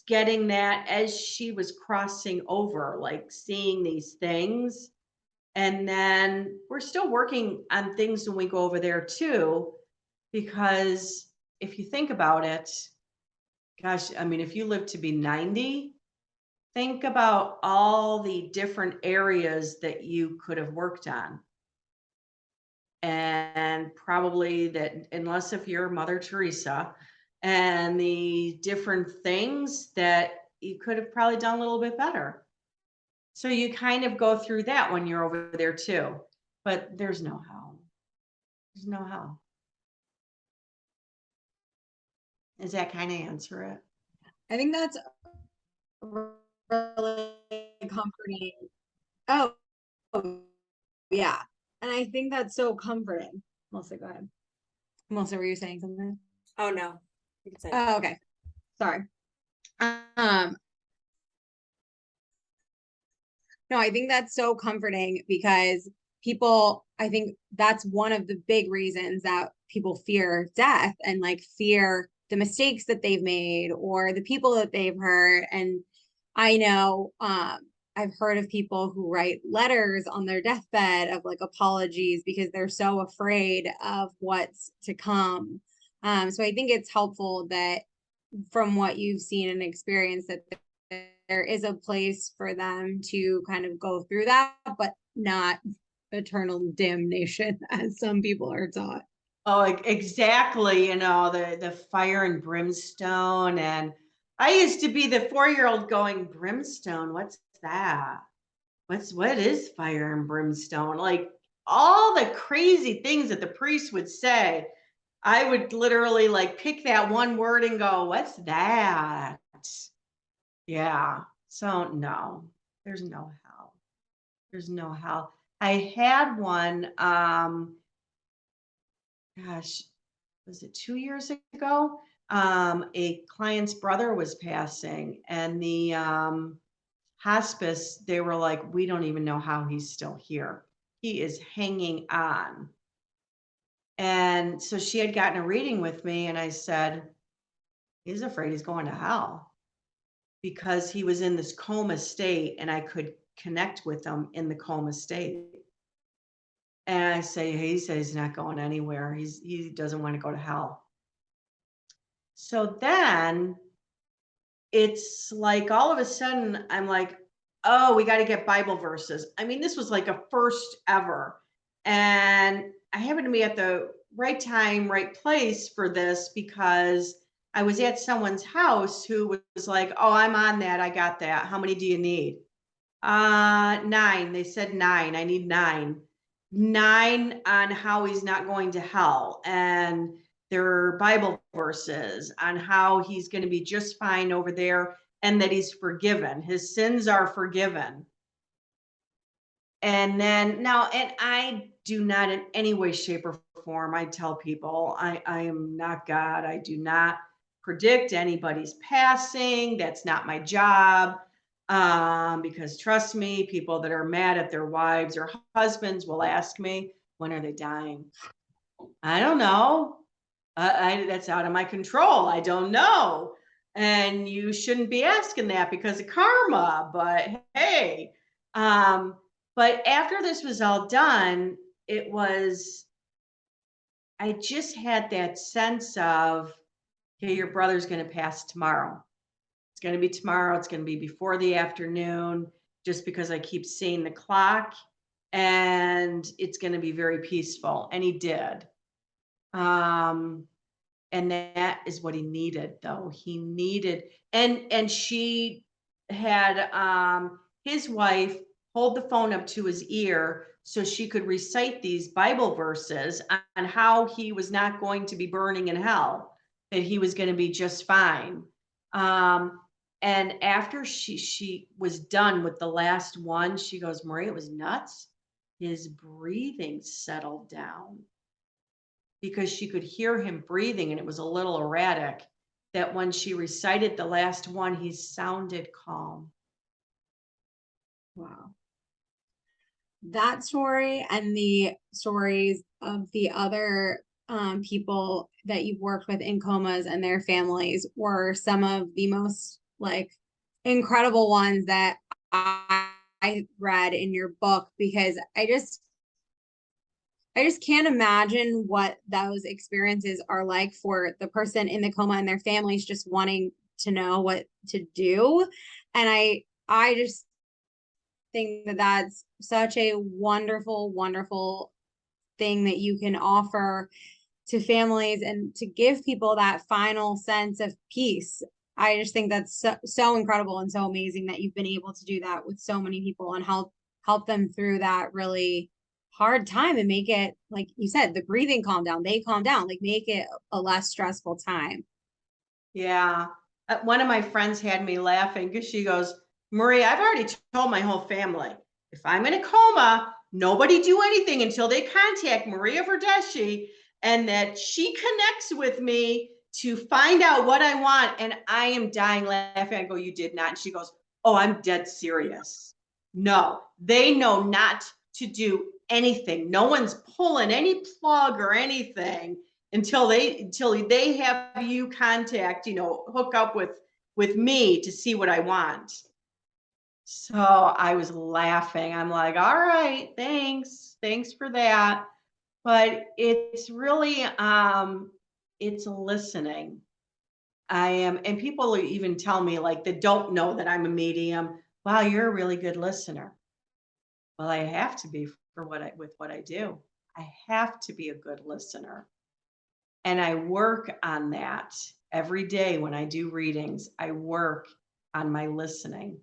getting that as she was crossing over, like seeing these things. And then we're still working on things when we go over there too, because if you think about it, gosh, I mean, if you live to be 90, think about all the different areas that you could have worked on. And probably that, unless if you're Mother Teresa, and the different things that you could have probably done a little bit better. So you kind of go through that when you're over there too. But there's no how. There's no how. Does that kind of answer it? I think that's really comforting. Oh, yeah. And I think that's so comforting. Melissa, go ahead. Melissa, were you saying something? Oh no. You can say it. Oh, okay. Sorry. No, I think that's so comforting because people, I think that's one of the big reasons that people fear death and like fear the mistakes that they've made or the people that they've hurt. And I know I've heard of people who write letters on their deathbed of like apologies because they're so afraid of what's to come. So I think it's helpful that from what you've seen and experienced that there is a place for them to kind of go through that, but not eternal damnation as some people are taught. Oh, exactly. The fire and brimstone. And I used to be the 4-year-old going, brimstone, what's that? What is fire and brimstone? Like all the crazy things that the priest would say. I would literally like pick that one word and go, what's that? Yeah. So no, there's no hell. There's no hell. I had one, gosh, was it 2 years ago? A client's brother was passing, and the hospice, they were like, we don't even know how he's still here. He is hanging on. And so she had gotten a reading with me, and I said, he's afraid he's going to hell because he was in this coma state, and I could connect with him in the coma state. And I say, he said he's not going anywhere. He doesn't want to go to hell. So then it's like all of a sudden I'm like, oh, we got to get Bible verses. I mean, this was like a first ever. And I happened to be at the right time, right place for this because I was at someone's house who was like, oh, I'm on that. I got that. How many do you need? 9. They said 9. I need 9. 9 on how he's not going to hell. And there are Bible verses on how he's going to be just fine over there and that he's forgiven. His sins are forgiven. And then now, and I do not in any way, shape, or form, I tell people I am not God. I do not predict anybody's passing. That's not my job. Because trust me, people that are mad at their wives or husbands will ask me, when are they dying? I don't know. That's out of my control. I don't know. And you shouldn't be asking that because of karma. But hey, but after this was all done, I just had that sense of, hey, your brother's going to pass tomorrow. It's going to be tomorrow. It's going to be before the afternoon, just because I keep seeing the clock, and it's going to be very peaceful. And he did. And that is what he needed, though. He needed, and she had his wife hold the phone up to his ear so she could recite these Bible verses on how he was not going to be burning in hell, that he was going to be just fine. And after she was done with the last one, she goes, Maria, it was nuts. His breathing settled down because she could hear him breathing and it was a little erratic, that when she recited the last one, he sounded calm. Wow. That story and the stories of the other people that you've worked with in comas and their families were some of the most like incredible ones that I read in your book, because I just can't imagine what those experiences are like for the person in the coma and their families just wanting to know what to do. And I just think that that's such a wonderful, wonderful thing that you can offer to families and to give people that final sense of peace. I just think that's so incredible and so amazing that you've been able to do that with so many people and help them through that really hard time and make it, like you said, the breathing calm down, they calm down, like make it a less stressful time. Yeah. One of my friends had me laughing because she goes, Maria, I've already told my whole family, if I'm in a coma, nobody do anything until they contact Maria Verdeschi, and that she connects with me to find out what I want. And I am dying laughing. I go, you did not. And she goes, oh, I'm dead serious. No, they know not to do anything. No one's pulling any plug or anything until they have you contact, hook up with me to see what I want. So I was laughing. I'm like, all right, thanks for that. But it's really it's listening. And people even tell me, like, that don't know that I'm a medium, wow, you're a really good listener. Well, I have to be with what I do. I have to be a good listener. And I work on that every day when I do readings. I work on my listening.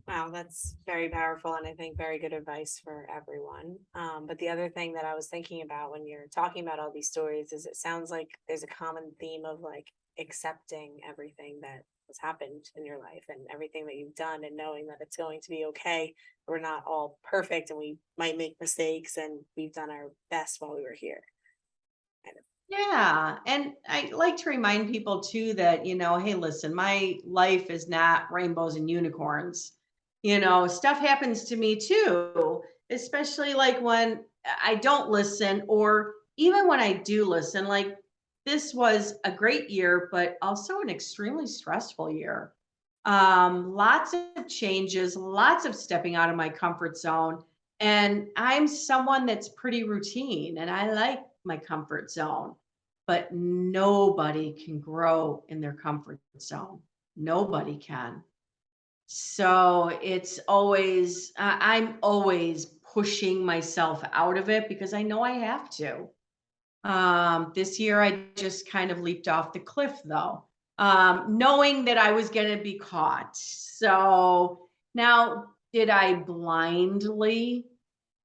Wow, that's very powerful and I think very good advice for everyone. But the other thing that I was thinking about when you're talking about all these stories is it sounds like there's a common theme of like accepting everything that has happened in your life and everything that you've done and knowing that it's going to be okay. We're not all perfect and we might make mistakes and we've done our best while we were here. Kind of. Yeah. And I like to remind people too that, hey, listen, my life is not rainbows and unicorns. Stuff happens to me too, especially like when I don't listen, or even when I do listen. Like, this was a great year, but also an extremely stressful year. Lots of changes, lots of stepping out of my comfort zone. And I'm someone that's pretty routine and I like my comfort zone, but nobody can grow in their comfort zone. Nobody can. So I'm always pushing myself out of it because I know I have to. This year I just kind of leaped off the cliff though, knowing that I was going to be caught. So now, did I blindly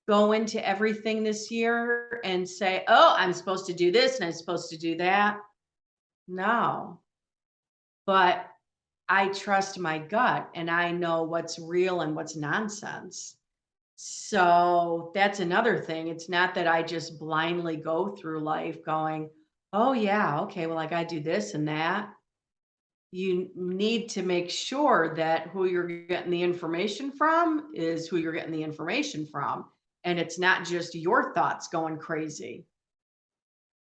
go into everything this year and say, oh, I'm supposed to do this and I'm supposed to do that? No, but I trust my gut and I know what's real and what's nonsense. So that's another thing. It's not that I just blindly go through life going, oh, yeah, okay, well, I got to do this and that. You need to make sure that who you're getting the information from is who you're getting the information from. And it's not just your thoughts going crazy.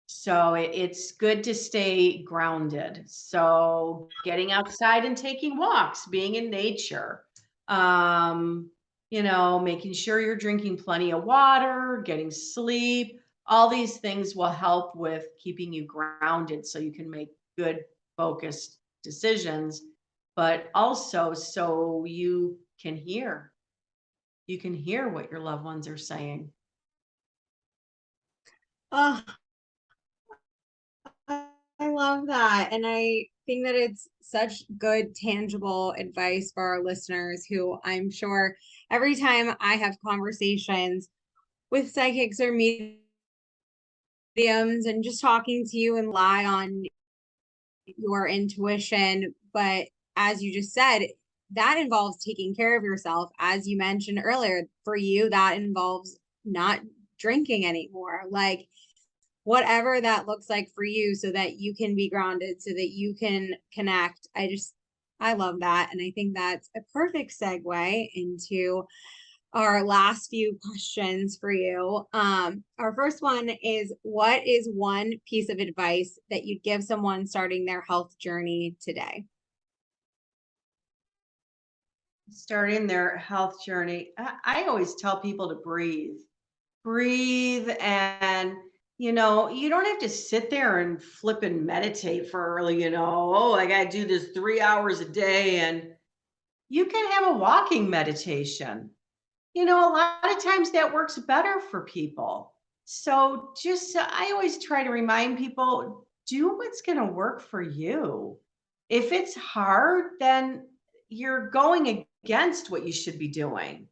So it's good to stay grounded. So getting outside and taking walks, being in nature, making sure you're drinking plenty of water, getting sleep, all these things will help with keeping you grounded so you can make good, focused decisions, but also so you can hear what your loved ones are saying. Oh, I love that. And I think that it's such good, tangible advice for our listeners who I'm sure every time I have conversations with psychics or mediums and just talking to you and rely on your intuition. But as you just said, that involves taking care of yourself. As you mentioned earlier, for you, that involves not drinking anymore. Like, whatever that looks like for you so that you can be grounded, so that you can connect. I love that. And I think that's a perfect segue into our last few questions for you. Our first one is, what is one piece of advice that you'd give someone starting their health journey today? Starting their health journey, I always tell people to breathe. And, you don't have to sit there and flip and meditate for, oh, I got to do this 3 hours a day. And you can have a walking meditation. A lot of times that works better for people. So I always try to remind people, do what's going to work for you. If it's hard, then you're going against what you should be doing.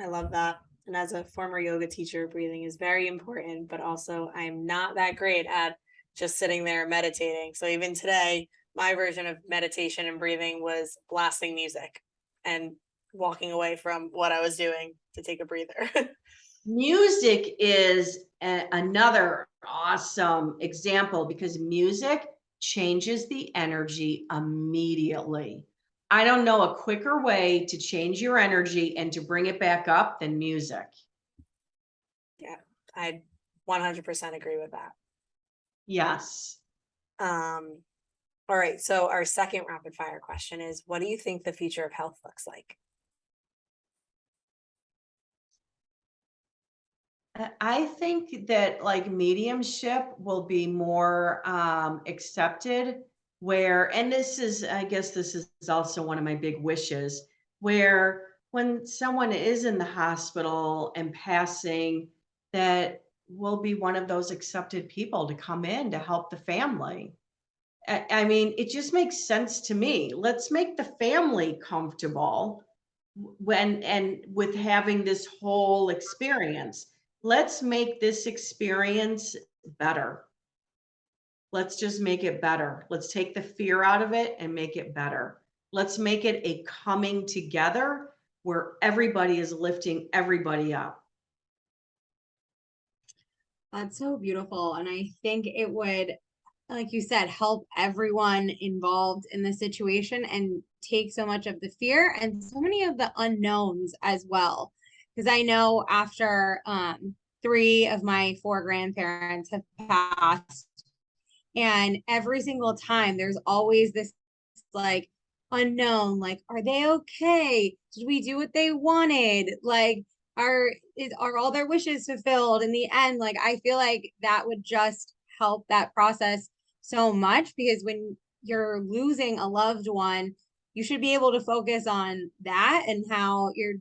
I love that. And as a former yoga teacher, breathing is very important, but also I'm not that great at just sitting there meditating. So even today, my version of meditation and breathing was blasting music and walking away from what I was doing to take a breather. Music is another awesome example because music changes the energy immediately. I don't know a quicker way to change your energy and to bring it back up than music. Yeah, I 100% agree with that. Yes. All right. So our second rapid fire question is, what do you think the future of health looks like? I think that like mediumship will be more accepted where, and this is, I guess this is also one of my big wishes, where when someone is in the hospital and passing, that will be one of those accepted people to come in to help the family. I mean, it just makes sense to me. Let's make the family comfortable when and with having this whole experience. Let's make this experience better. Let's just make it better. Let's take the fear out of it and make it better. Let's make it a coming together where everybody is lifting everybody up. That's so beautiful. And I think it would, like you said, help everyone involved in the situation and take so much of the fear and so many of the unknowns as well. Because I know after three of my four grandparents have passed, and every single time there's always this like unknown, like, are they okay? Did we do what they wanted? Like, are all their wishes fulfilled in the end? Like, I feel like that would just help that process so much, because when you're losing a loved one, you should be able to focus on that and how you're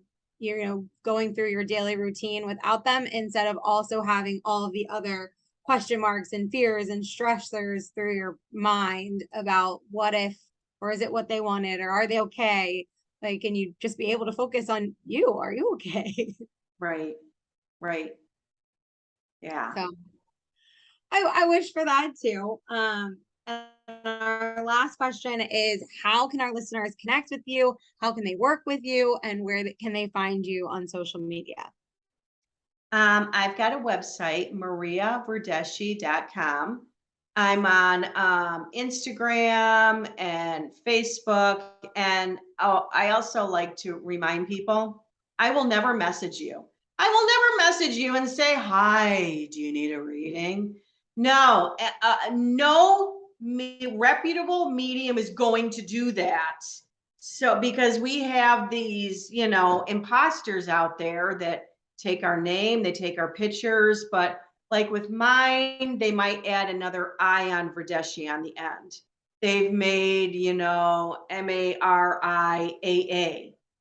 going through your daily routine without them, instead of also having all of the other question marks and fears and stressors through your mind about what if, or is it what they wanted, or are they okay? Like, can you just be able to focus on you? Are you okay? Right. Right. Yeah. So I wish for that too. And our last question is, how can our listeners connect with you? How can they work with you? And where can they find you on social media? I've got a website, mariaverdeschi.com. I'm on Instagram and Facebook. And oh, I also like to remind people I will never message you. I will never message you and say, hi, do you need a reading? No, no reputable medium is going to do that. So, because we have these, imposters out there that take our name, they take our pictures, but like with mine, they might add another I on Verdeschi on the end. They've made, Mariaa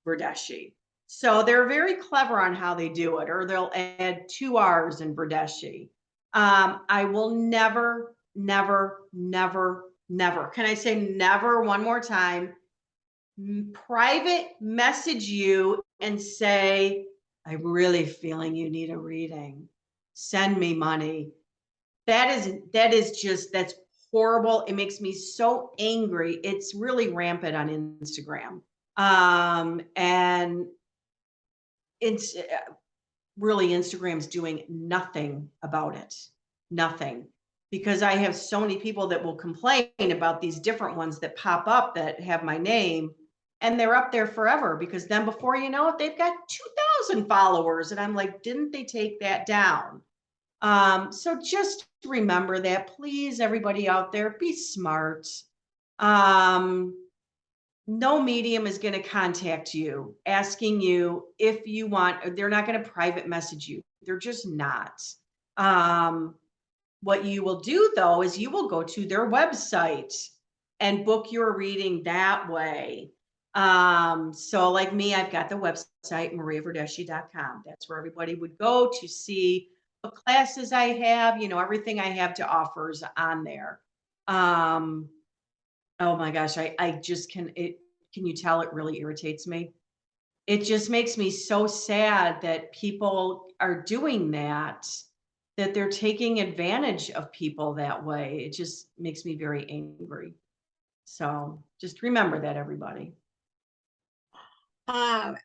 Verdeschi. So they're very clever on how they do it, or they'll add two R's in Verdeschi. I will never, never, never, never. Can I say never one more time? Private message you and say, I'm really feeling you need a reading. Send me money. That's horrible. It makes me so angry. It's really rampant on Instagram. And it's really Instagram's doing nothing about it. Nothing. Because I have so many people that will complain about these different ones that pop up that have my name, and they're up there forever, because then before you know it, they've got 2,000 followers. And I'm like, didn't they take that down? So just remember that, please, everybody out there, be smart. No medium is going to contact you asking you if you want, they're not going to private message you. They're just not. What you will do though is you will go to their website and book your reading that way. So like me, I've got the website, mariaverdeschi.com. That's where everybody would go to see what classes I have, everything I have to offer is on there. Oh my gosh, I just can you tell it really irritates me? It just makes me so sad that people are doing that, that they're taking advantage of people that way. It just makes me very angry. So just remember that, everybody. Um,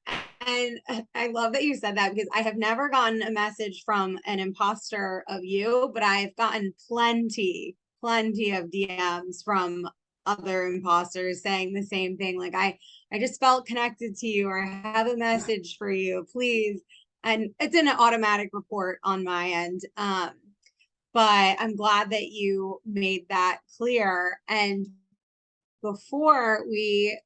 and I love that you said that, because I have never gotten a message from an imposter of you, but I've gotten plenty of DMs from other imposters saying the same thing. Like, I just felt connected to you, or I have a message for you, please. And it's an automatic report on my end. But I'm glad that you made that clear. And before we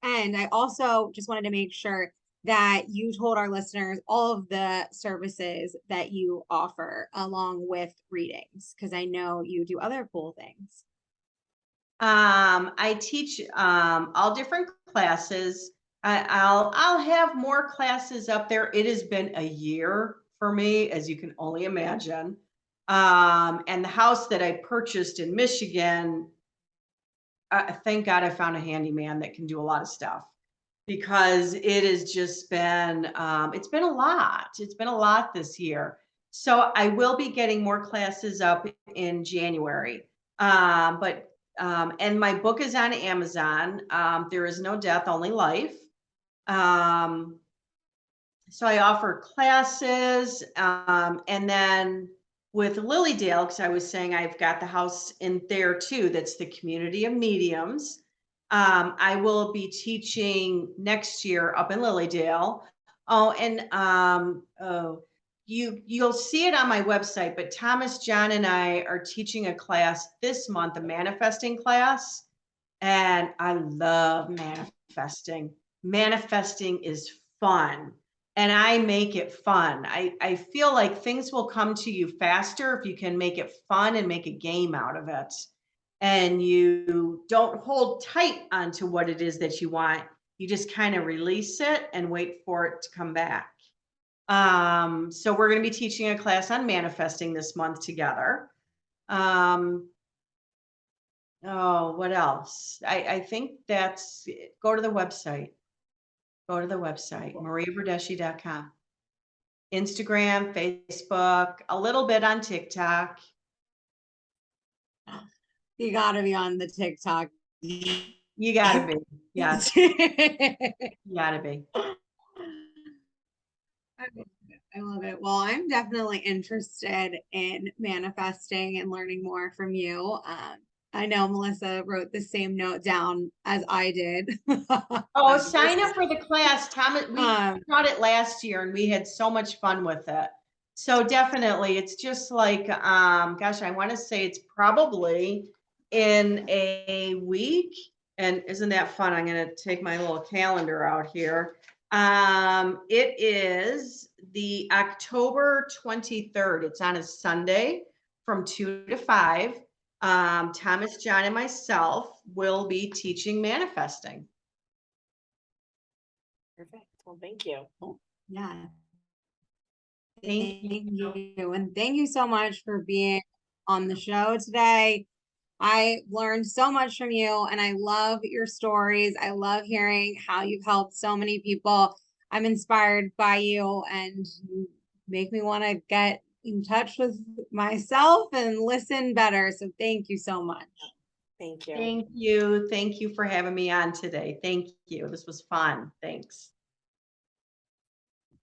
end, I also just wanted to make sure that you told our listeners all of the services that you offer along with readings, because I know you do other cool things. I teach all different classes. I'll have more classes up there. It has been a year for me, as you can only imagine. And the house that I purchased in Michigan, thank God I found a handyman that can do a lot of stuff, because it has just been it's been a lot. It's been a lot this year. So I will be getting more classes up in January. And my book is on Amazon. There is no death, only life. Um, so I offer classes, and then with Lilydale, because I was saying I've got the house in there too. That's the community of mediums. I will be teaching next year up in Lilydale. Oh, and you'll see it on my website, but Thomas, John, and I are teaching a class this month, a manifesting class, and I love manifesting. Manifesting is fun, and I make it fun. I feel like things will come to you faster if you can make it fun and make a game out of it. And you don't hold tight onto what it is that you want. You just kind of release it and wait for it to come back. So we're going to be teaching a class on manifesting this month together. Oh, what else? I think that's it. Go to the website. Go to the website, mariaverdeschi.com. Instagram, Facebook, a little bit on TikTok. You got to be on the TikTok. You gotta be. Yes, you gotta be. I love it. Well, I'm definitely interested in manifesting and learning more from you. I know Melissa wrote the same note down as I did. Oh, sign up for the class. Thomas, we Um, taught it last year and we had so much fun with it. So definitely, it's just like, gosh, I want to say it's probably in a week. And isn't that fun? I'm going to take my little calendar out here. It is the October 23rd. It's on a Sunday from 2 to 5. Thomas, John, and myself will be teaching manifesting. Perfect. Well, thank you. yeah. Thank Thank you. And thank you so much for being on the show today. I learned so much from you and I love your stories. I love hearing how you've helped so many people. I'm inspired by you and you make me want to get in touch with myself and listen better. So thank you so much. Thank you. Thank you. Thank you for having me on today. Thank you. This was fun. Thanks.